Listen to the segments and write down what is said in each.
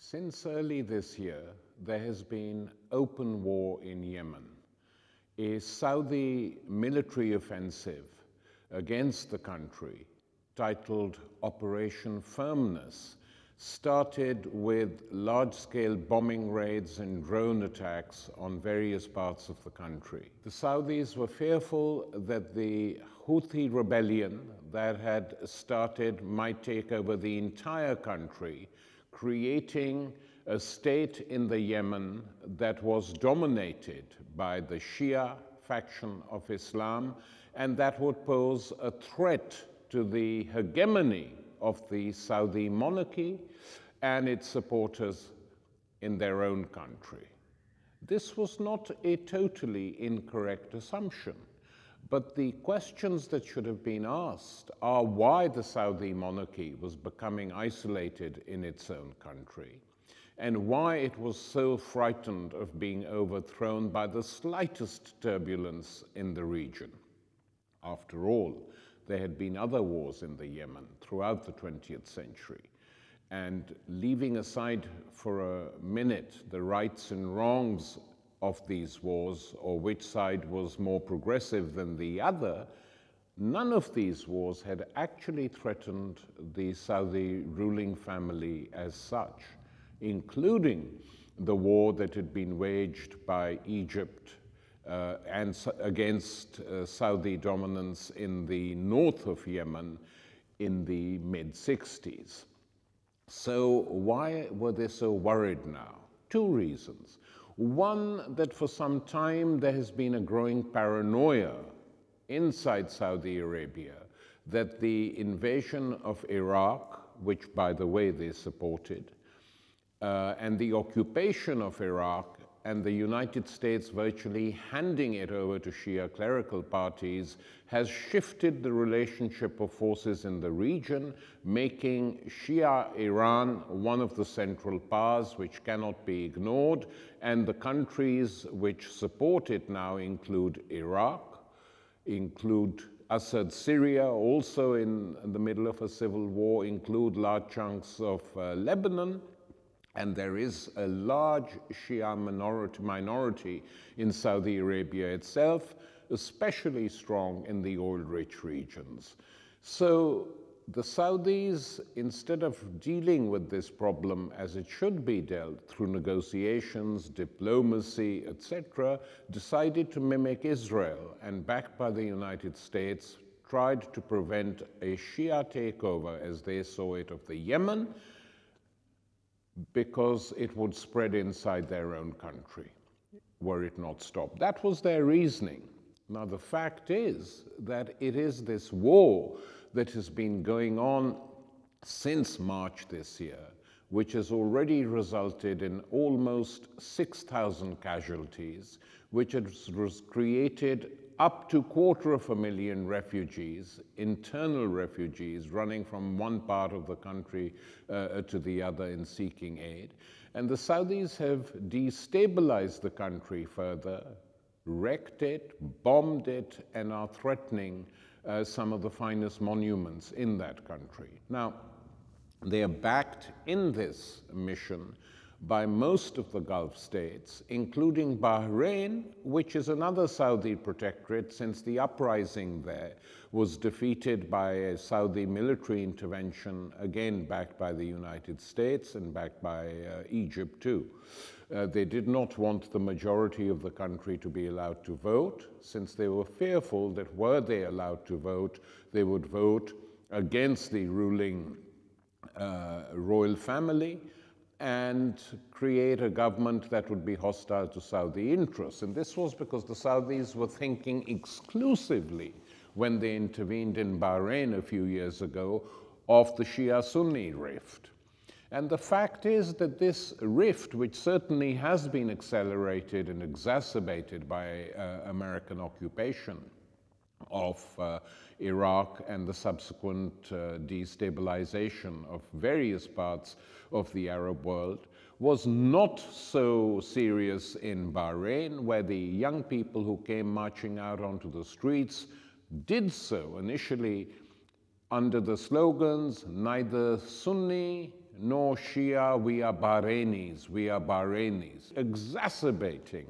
Since early this year, there has been open war in Yemen. A Saudi military offensive against the country, titled Operation Firmness, started with large-scale bombing raids and drone attacks on various parts of the country. The Saudis were fearful that the Houthi rebellion that had started might take over the entire country, creating a state in the Yemen that was dominated by the Shia faction of Islam, and that would pose a threat to the hegemony of the Saudi monarchy and its supporters in their own country. This was not a totally incorrect assumption, but the questions that should have been asked are why the Saudi monarchy was becoming isolated in its own country, and why it was so frightened of being overthrown by the slightest turbulence in the region. After all, there had been other wars in the Yemen throughout the 20th century, and leaving aside for a minute the rights and wrongs of these wars, or which side was more progressive than the other, none of these wars had actually threatened the Saudi ruling family as such, including the war that had been waged by Egypt against Saudi dominance in the north of Yemen in the mid-60s. So why were they so worried now? Two reasons. One, that for some time there has been a growing paranoia inside Saudi Arabia that the invasion of Iraq, which by the way they supported, and the occupation of Iraq and the United States virtually handing it over to Shia clerical parties has shifted the relationship of forces in the region, making Shia Iran one of the central powers which cannot be ignored, and the countries which support it now include Iraq, include Assad Syria, also in the middle of a civil war, include large chunks of Lebanon, and there is a large Shia minority in Saudi Arabia itself, especially strong in the oil-rich regions. So the Saudis, instead of dealing with this problem as it should be dealt through negotiations, diplomacy, etc., decided to mimic Israel and, backed by the United States, tried to prevent a Shia takeover, as they saw it, of the Yemen, because it would spread inside their own country were it not stopped. That was their reasoning. Now, the fact is that it is this war that has been going on since March this year, which has already resulted in almost 6,000 casualties, which has created up to 250,000 refugees, internal refugees, running from one part of the country to the other in seeking aid. And the Saudis have destabilized the country further, wrecked it, bombed it, and are threatening some of the finest monuments in that country. Now, they are backed in this mission by most of the Gulf states, including Bahrain, which is another Saudi protectorate, since the uprising there was defeated by a Saudi military intervention, again backed by the United States and backed by Egypt too. They did not want the majority of the country to be allowed to vote, since they were fearful that were they allowed to vote, they would vote against the ruling royal family and create a government that would be hostile to Saudi interests. And this was because the Saudis were thinking exclusively, when they intervened in Bahrain a few years ago, of the Shia-Sunni rift. And the fact is that this rift, which certainly has been accelerated and exacerbated by American occupation of Iraq and the subsequent destabilization of various parts of the Arab world, was not so serious in Bahrain, where the young people who came marching out onto the streets did so initially under the slogans, neither Sunni No Shia, we are Bahrainis, we are Bahrainis, exacerbating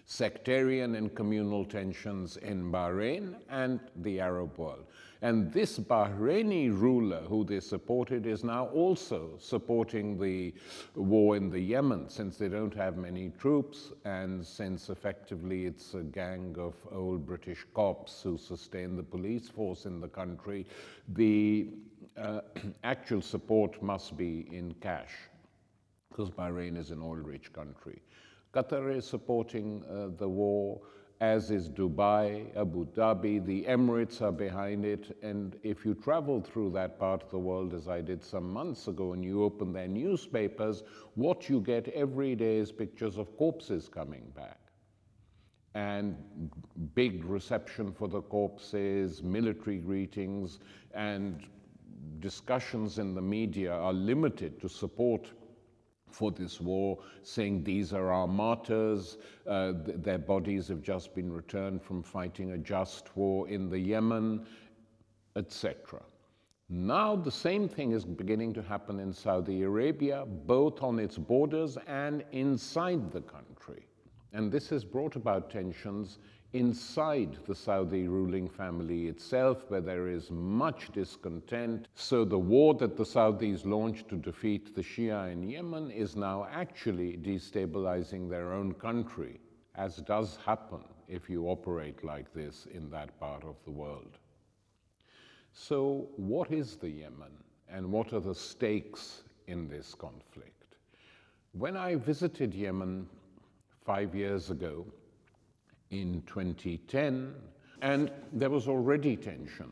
sectarian and communal tensions in Bahrain and the Arab world. And this Bahraini ruler who they supported is now also supporting the war in the Yemen, since they don't have many troops and since effectively it's a gang of old British cops who sustain the police force in the country. The actual support must be in cash, because Bahrain is an oil-rich country. Qatar is supporting the war, as is Dubai, Abu Dhabi, the Emirates are behind it, and if you travel through that part of the world, as I did some months ago, and you open their newspapers, what you get every day is pictures of corpses coming back. And big reception for the corpses, military greetings, and discussions in the media are limited to support for this war, saying these are our martyrs, their bodies have just been returned from fighting a just war in the Yemen, etc. Now the same thing is beginning to happen in Saudi Arabia, both on its borders and inside the country. And this has brought about tensions inside the Saudi ruling family itself, where there is much discontent. So the war that the Saudis launched to defeat the Shia in Yemen is now actually destabilizing their own country, as does happen if you operate like this in that part of the world. So what is the Yemen, and what are the stakes in this conflict? When I visited Yemen 5 years ago, in 2010, and there was already tension.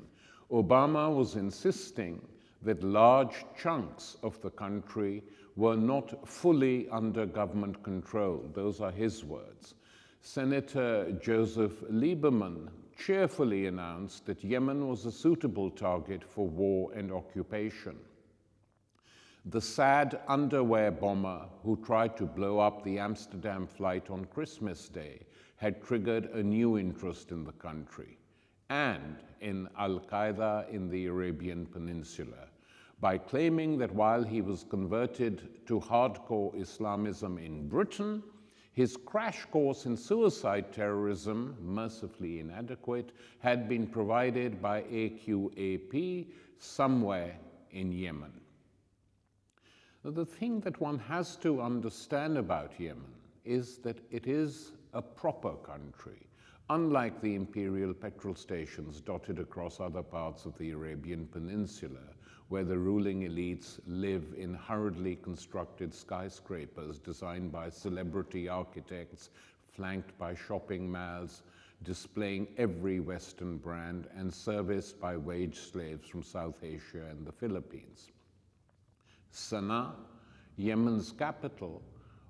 Obama was insisting that large chunks of the country were not fully under government control. Those are his words. Senator Joseph Lieberman cheerfully announced that Yemen was a suitable target for war and occupation. The sad underwear bomber who tried to blow up the Amsterdam flight on Christmas Day had triggered a new interest in the country and in Al-Qaeda in the Arabian Peninsula by claiming that while he was converted to hardcore Islamism in Britain, his crash course in suicide terrorism, mercifully inadequate, had been provided by AQAP somewhere in Yemen. Now, the thing that one has to understand about Yemen is that it is a proper country, unlike the imperial petrol stations dotted across other parts of the Arabian Peninsula, where the ruling elites live in hurriedly constructed skyscrapers designed by celebrity architects, flanked by shopping malls, displaying every Western brand, and serviced by wage slaves from South Asia and the Philippines. Sana'a, Yemen's capital,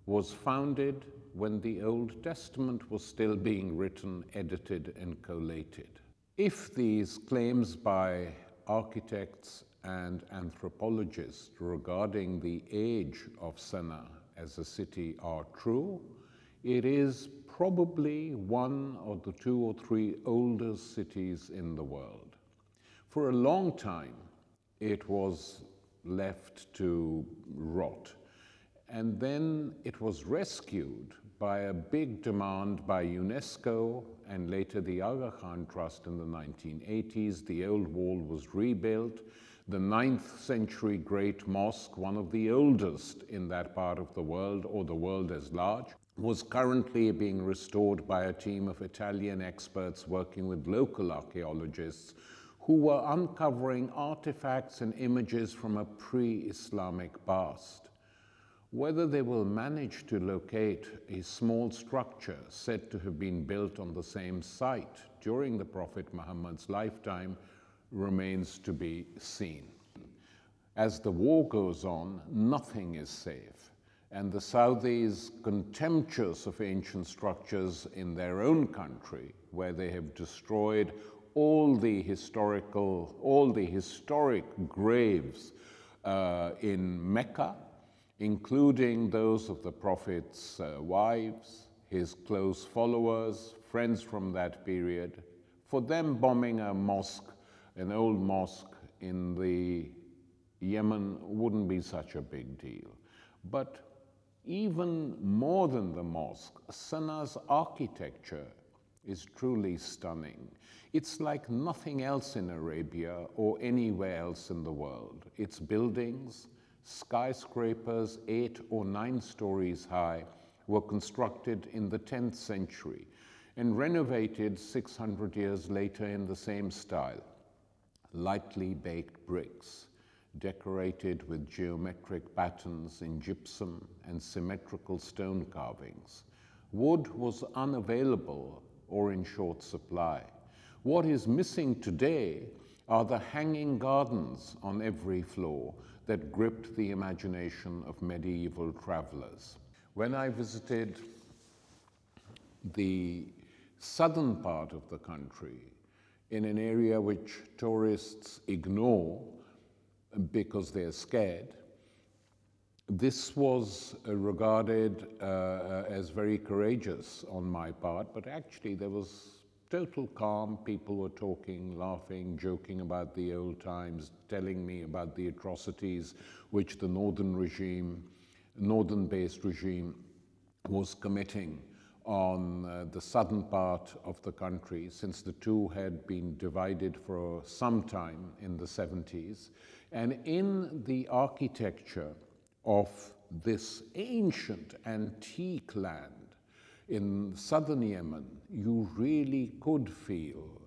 was founded when the Old Testament was still being written, edited, and collated. If these claims by architects and anthropologists regarding the age of Sana'a as a city are true, it is probably one of the 2 or 3 oldest cities in the world. For a long time, it was left to rot. And then it was rescued by a big demand by UNESCO and later the Aga Khan Trust in the 1980s. The old wall was rebuilt. The 9th century Great Mosque, one of the oldest in that part of the world, or the world as large, was currently being restored by a team of Italian experts working with local archaeologists who were uncovering artifacts and images from a pre-Islamic past. Whether they will manage to locate a small structure said to have been built on the same site during the Prophet Muhammad's lifetime remains to be seen. As the war goes on, nothing is safe, and the Saudis, contemptuous of ancient structures in their own country, where they have destroyed all the historic graves in Mecca, including those of the Prophet's wives, his close followers, friends from that period. For them, bombing a mosque, an old mosque in the Yemen wouldn't be such a big deal. But even more than the mosque, Sana's architecture is truly stunning. It's like nothing else in Arabia or anywhere else in the world. Its buildings, skyscrapers 8 or 9 stories high, were constructed in the 10th century and renovated 600 years later in the same style. Lightly baked bricks, decorated with geometric patterns in gypsum and symmetrical stone carvings. Wood was unavailable or in short supply. What is missing today are the hanging gardens on every floor that gripped the imagination of medieval travelers. When I visited the southern part of the country, in an area which tourists ignore because they're scared, this was regarded as very courageous on my part, but actually there was total calm. People were talking, laughing, joking about the old times, telling me about the atrocities which the northern-based regime was committing on the southern part of the country, since the two had been divided for some time in the 70s. And in the architecture of this ancient, antique land in southern Yemen, you really could feel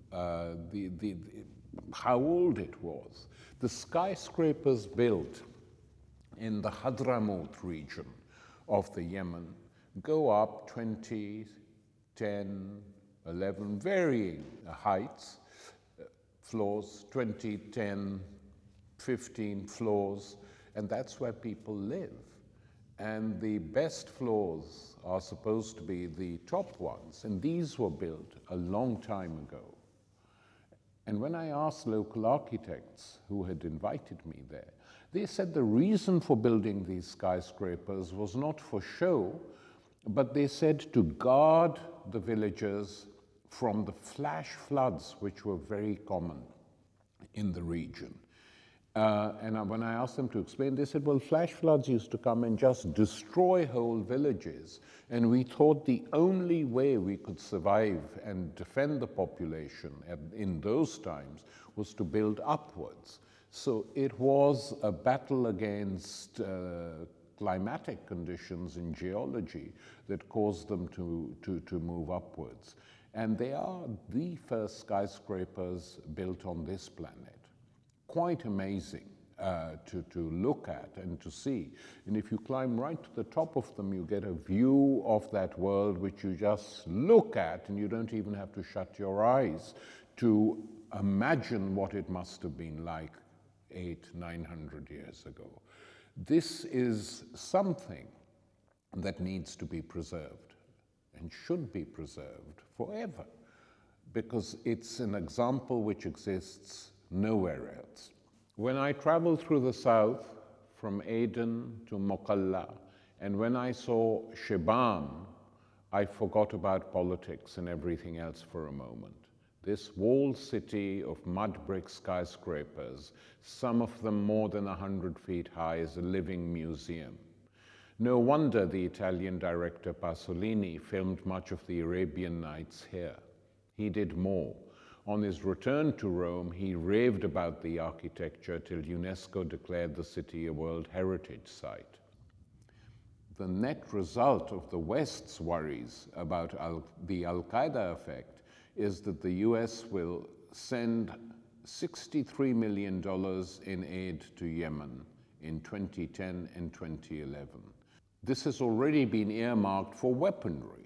how old it was. The skyscrapers built in the Hadramaut region of the Yemen go up 20, 10, 11, varying heights, floors, 20, 10, 15 floors, and that's where people live. And the best floors are supposed to be the top ones, and these were built a long time ago. And when I asked local architects who had invited me there, they said the reason for building these skyscrapers was not for show, but they said to guard the villagers from the flash floods which were very common in the region. And when I asked them to explain, they said, well, flash floods used to come and just destroy whole villages. And we thought the only way we could survive and defend the population in those times was to build upwards. So it was a battle against climatic conditions in geology that caused them to move upwards. And they are the first skyscrapers built on this planet. Quite amazing to look at and to see. And if you climb right to the top of them, you get a view of that world which you just look at, and you don't even have to shut your eyes to imagine what it must have been like 800-900 years ago. This is something that needs to be preserved and should be preserved forever, because it's an example which exists nowhere else. When I traveled through the south, from Aden to Mokalla, and when I saw Shibam, I forgot about politics and everything else for a moment. This walled city of mud brick skyscrapers, some of them more than 100 feet high, is a living museum. No wonder the Italian director Pasolini filmed much of the Arabian Nights here. He did more. On his return to Rome, he raved about the architecture till UNESCO declared the city a World Heritage Site. The net result of the West's worries about the Al-Qaeda effect is that the US will send $63 million in aid to Yemen in 2010 and 2011. This has already been earmarked for weaponry.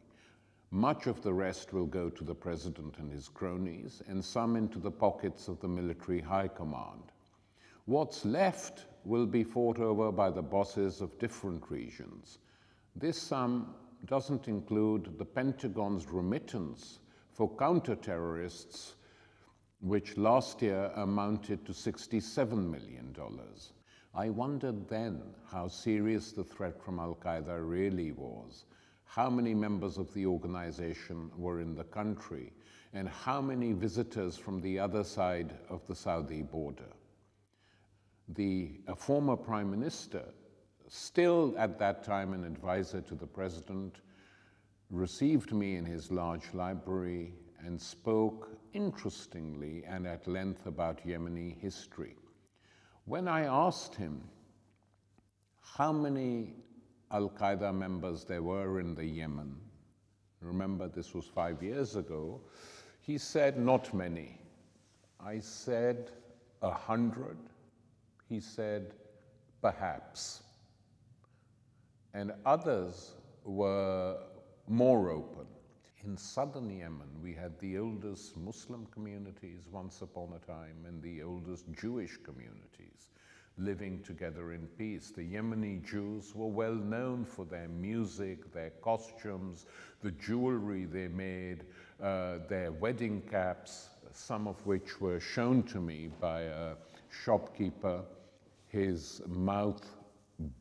Much of the rest will go to the president and his cronies, and some into the pockets of the military high command. What's left will be fought over by the bosses of different regions. This sum doesn't include the Pentagon's remittance for counter-terrorists, which last year amounted to $67 million. I wondered then how serious the threat from Al-Qaeda really was, how many members of the organization were in the country, and how many visitors from the other side of the Saudi border. a former prime minister, still at that time an advisor to the president, received me in his large library and spoke interestingly and at length about Yemeni history. When I asked him how many Al-Qaeda members there were in the Yemen, remember this was 5 years ago, he said, not many. I said, 100? He said, perhaps. And others were more open. In southern Yemen, we had the oldest Muslim communities once upon a time and the oldest Jewish communities living together in peace. The Yemeni Jews were well known for their music, their costumes, the jewelry they made, their wedding caps, some of which were shown to me by a shopkeeper, his mouth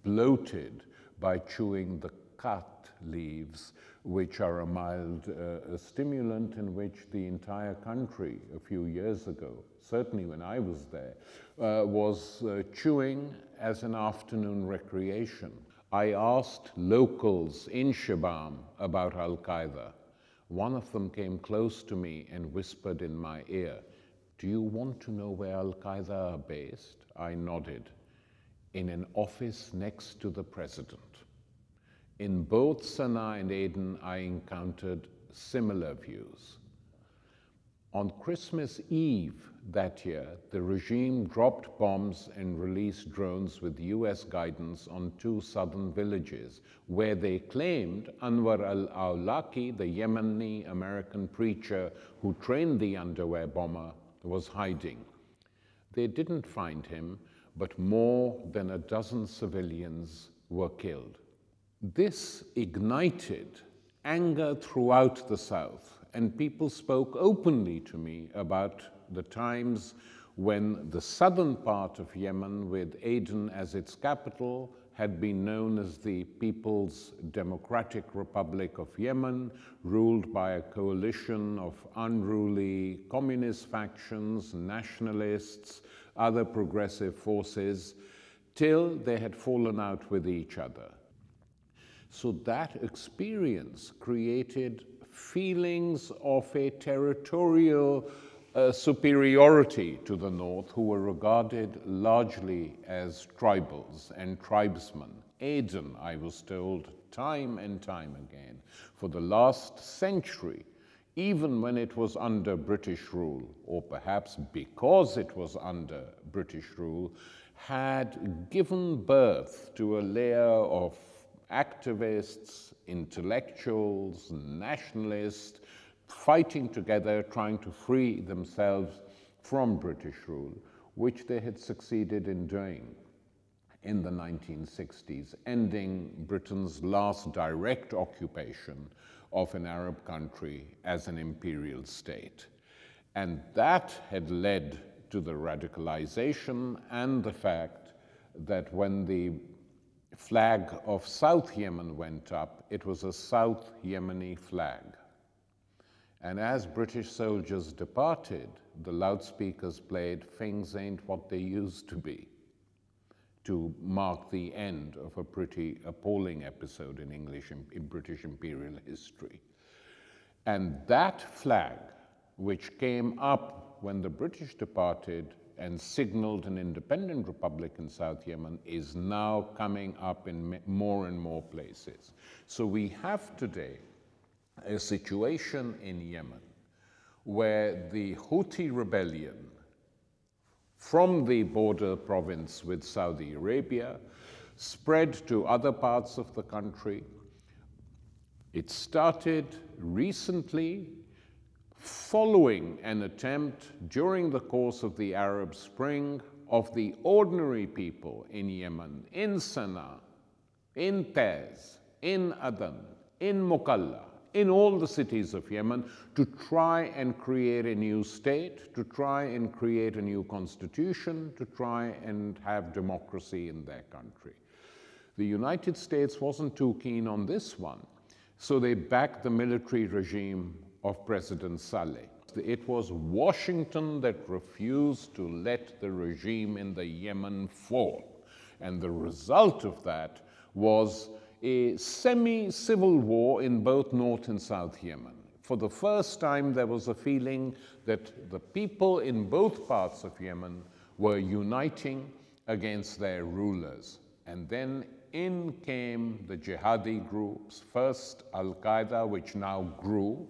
bloated by chewing the kat leaves, which are a mild stimulant, in which the entire country a few years ago, certainly when I was there, was chewing as an afternoon recreation. I asked locals in Shibam about Al-Qaeda. One of them came close to me and whispered in my ear, "Do you want to know where Al-Qaeda are based?" I nodded. "In an office next to the president." In both Sana'a and Aden, I encountered similar views. On Christmas Eve that year, the regime dropped bombs and released drones with US guidance on 2 southern villages, where they claimed Anwar al-Awlaki, the Yemeni American preacher who trained the underwear bomber, was hiding. They didn't find him, but more than a dozen civilians were killed. This ignited anger throughout the South, and people spoke openly to me about the times when the southern part of Yemen, with Aden as its capital, had been known as the People's Democratic Republic of Yemen, ruled by a coalition of unruly communist factions, nationalists, other progressive forces, till they had fallen out with each other. So that experience created feelings of a territorial superiority to the North, who were regarded largely as tribals and tribesmen. Aden, I was told time and time again, for the last century, even when it was under British rule, or perhaps because it was under British rule, had given birth to a layer of activists, intellectuals, nationalists, fighting together, trying to free themselves from British rule, which they had succeeded in doing in the 1960s, ending Britain's last direct occupation of an Arab country as an imperial state. And that had led to the radicalization and the fact that when the flag of South Yemen went up, it was a South Yemeni flag. And as British soldiers departed, the loudspeakers played "Things Ain't What They Used to Be," to mark the end of a pretty appalling episode in British imperial history. And that flag, which came up when the British departed and signaled an independent republic in South Yemen, is now coming up in more and more places. So we have today a situation in Yemen where the Houthi rebellion from the border province with Saudi Arabia spread to other parts of the country. It started recently following an attempt during the course of the Arab Spring of the ordinary people in Yemen, in Sana'a, in Taiz, in Aden, in Mukalla, in all the cities of Yemen, to try and create a new state, to try and create a new constitution, to try and have democracy in their country. The United States wasn't too keen on this one, so they backed the military regime of President Saleh. It was Washington that refused to let the regime in the Yemen fall. And the result of that was a semi-civil war in both North and South Yemen. For the first time, there was a feeling that the people in both parts of Yemen were uniting against their rulers. And then in came the jihadi groups, first Al-Qaeda, which now grew.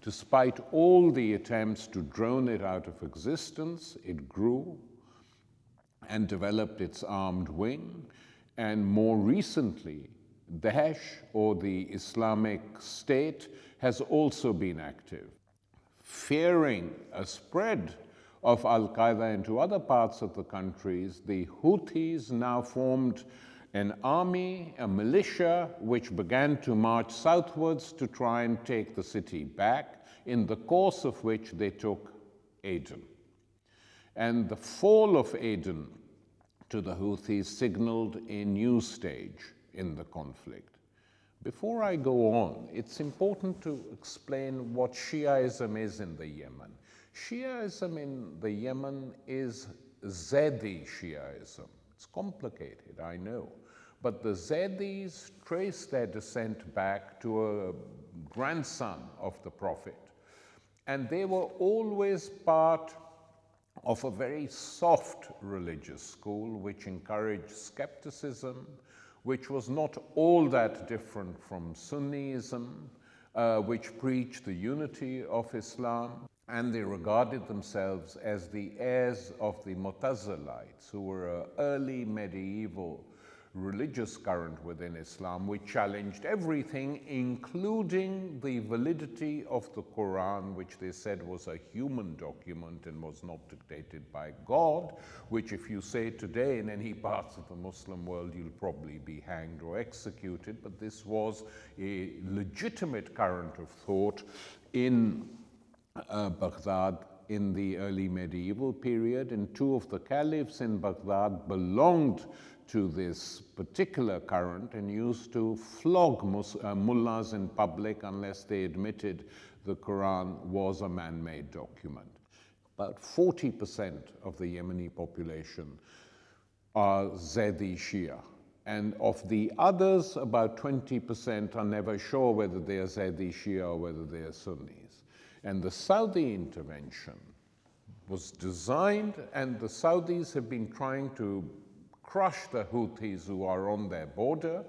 Despite all the attempts to drone it out of existence, it grew and developed its armed wing. And more recently, Daesh, or the Islamic State, has also been active. Fearing a spread of Al-Qaeda into other parts of the countries, the Houthis now formed an army, a militia, which began to march southwards to try and take the city back, in the course of which they took Aden. And the fall of Aden to the Houthis signaled a new stage in the conflict. Before I go on, it's important to explain what Shiaism is in the Yemen. Shiaism in the Yemen is Zaydi Shiaism. It's complicated, I know. But the Zaydis trace their descent back to a grandson of the Prophet. And they were always part of a very soft religious school which encouraged skepticism, which was not all that different from Sunnism, which preached the unity of Islam, and they regarded themselves as the heirs of the Mu'tazilites, who were an early medieval religious current within Islam, which challenged everything, including the validity of the Quran, which they said was a human document and was not dictated by God, which if you say today in any parts of the Muslim world, you'll probably be hanged or executed. But this was a legitimate current of thought in Baghdad in the early medieval period, and two of the caliphs in Baghdad belonged to this particular current and used to flog mullahs in public unless they admitted the Quran was a man-made document. About 40% of the Yemeni population are Zaydi Shia, and of the others, about 20% are never sure whether they are Zaydi Shia or whether they are Sunnis. And the Saudi intervention was designed, and the Saudis have been trying to crush the Houthis who are on their border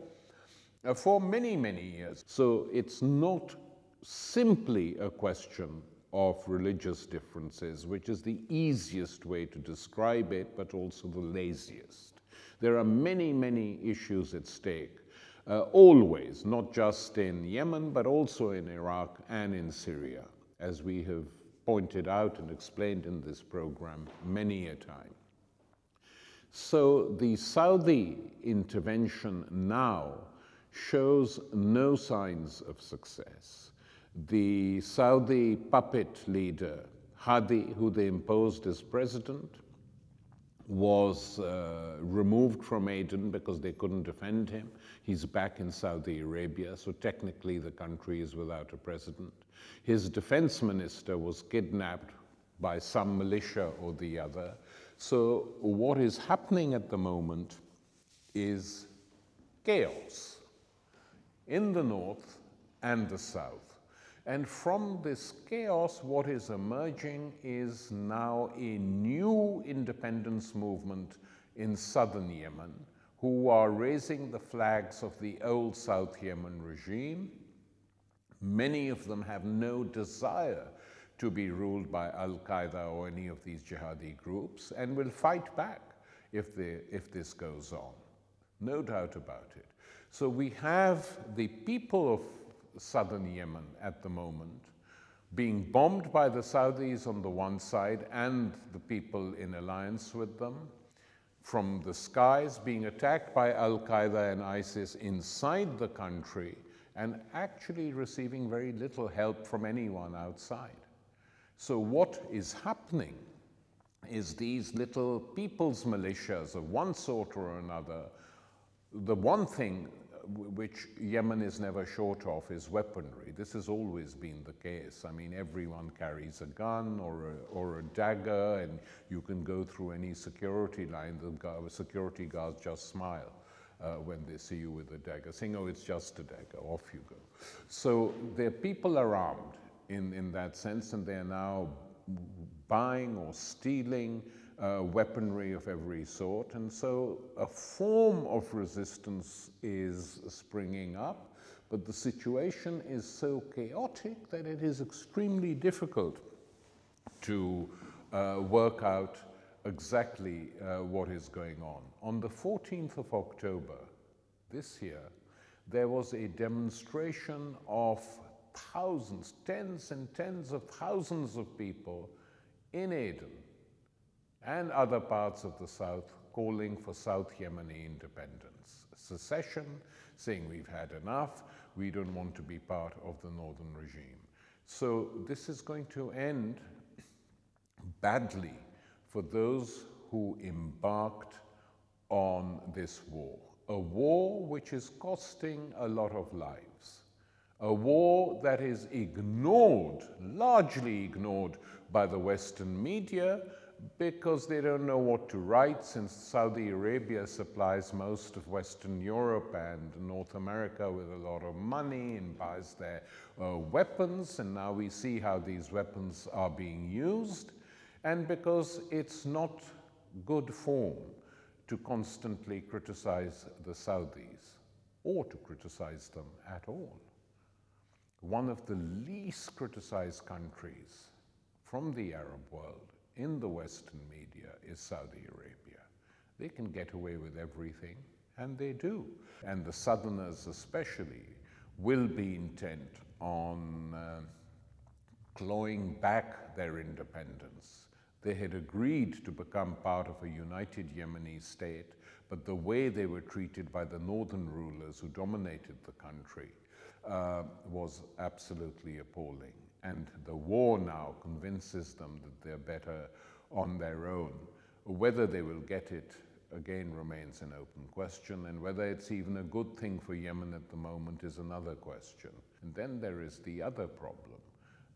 for many, many years. So it's not simply a question of religious differences, which is the easiest way to describe it, but also the laziest. There are many, many issues at stake, always, not just in Yemen, but also in Iraq and in Syria, as we have pointed out and explained in this program many a time. So the Saudi intervention now shows no signs of success. The Saudi puppet leader, Hadi, who they imposed as president, was removed from Aden because they couldn't defend him. He's back in Saudi Arabia, so technically the country is without a president. His defense minister was kidnapped by some militia or the other. So what is happening at the moment is chaos in the north and the south. And from this chaos, what is emerging is now a new independence movement in southern Yemen, who are raising the flags of the old South Yemen regime. Many of them have no desire to be ruled by Al-Qaeda or any of these jihadi groups, and will fight back if this goes on. No doubt about it. So we have the people of southern Yemen at the moment being bombed by the Saudis on the one side and the people in alliance with them, from the skies, being attacked by Al-Qaeda and ISIS inside the country, and actually receiving very little help from anyone outside. So what is happening is these little people's militias of one sort or another. The one thing which Yemen is never short of, is weaponry. This has always been the case. I mean, everyone carries a gun or a dagger, and you can go through any security line. The security guards just smile when they see you with a dagger, saying, oh, it's just a dagger, off you go. So there are people armed in that sense, and they're now buying or stealing weaponry of every sort, and so a form of resistance is springing up, but the situation is so chaotic that it is extremely difficult to work out exactly what is going on. On the 14th of October this year, there was a demonstration of thousands, tens and tens of thousands of people in Aden and other parts of the south calling for South Yemeni independence, secession, saying we've had enough, we don't want to be part of the northern regime. So this is going to end badly for those who embarked on this war, a war which is costing a lot of lives, a war that is ignored, largely ignored by the Western media, because they don't know what to write, since Saudi Arabia supplies most of Western Europe and North America with a lot of money and buys their weapons, and now we see how these weapons are being used, and because it's not good form to constantly criticize the Saudis or to criticize them at all. One of the least criticized countries from the Arab world in the Western media is Saudi Arabia. They can get away with everything, and they do. And the Southerners especially will be intent on clawing back their independence. They had agreed to become part of a united Yemeni state, but the way they were treated by the northern rulers who dominated the country was absolutely appalling. And the war now convinces them that they're better on their own. Whether they will get it, again, remains an open question, and whether it's even a good thing for Yemen at the moment is another question. And then there is the other problem,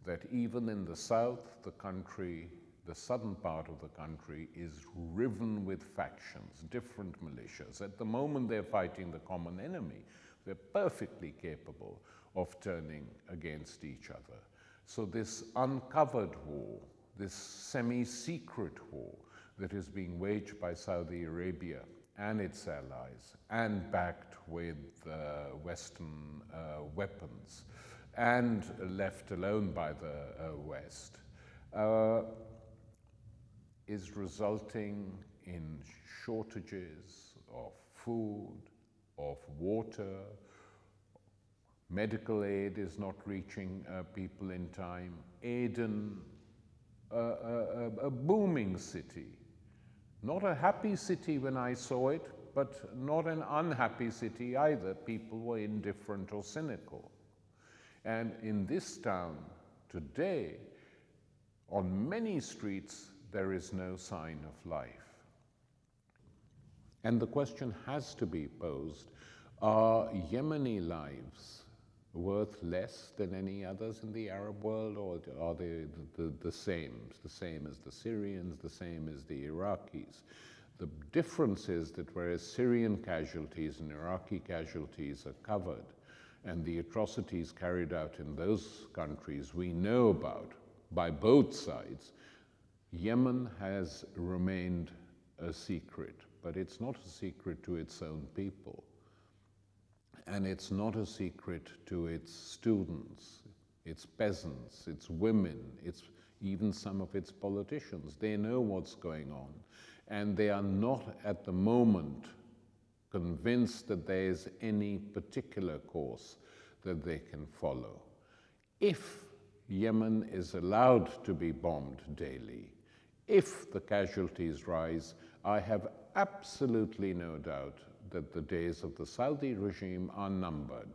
that even in the south, the country, the southern part of the country, is riven with factions, different militias. At the moment, they're fighting the common enemy. They're perfectly capable of turning against each other. So this uncovered war, this semi-secret war that is being waged by Saudi Arabia and its allies, and backed with Western weapons, and left alone by the West, is resulting in shortages of food, of water. Medical aid is not reaching people in time. Aden, a booming city. Not a happy city when I saw it, but not an unhappy city either. People were indifferent or cynical. And in this town today, on many streets, there is no sign of life. And the question has to be posed, are Yemeni lives worth less than any others in the Arab world, or are they the same as the Syrians, the same as the Iraqis? The difference is that whereas Syrian casualties and Iraqi casualties are covered, and the atrocities carried out in those countries we know about by both sides, Yemen has remained a secret, but it's not a secret to its own people. And it's not a secret to its students, its peasants, its women, its even some of its politicians. They know what's going on, and they are not at the moment convinced that there is any particular course that they can follow. If Yemen is allowed to be bombed daily, if the casualties rise, I have absolutely no doubt that the days of the Saudi regime are numbered.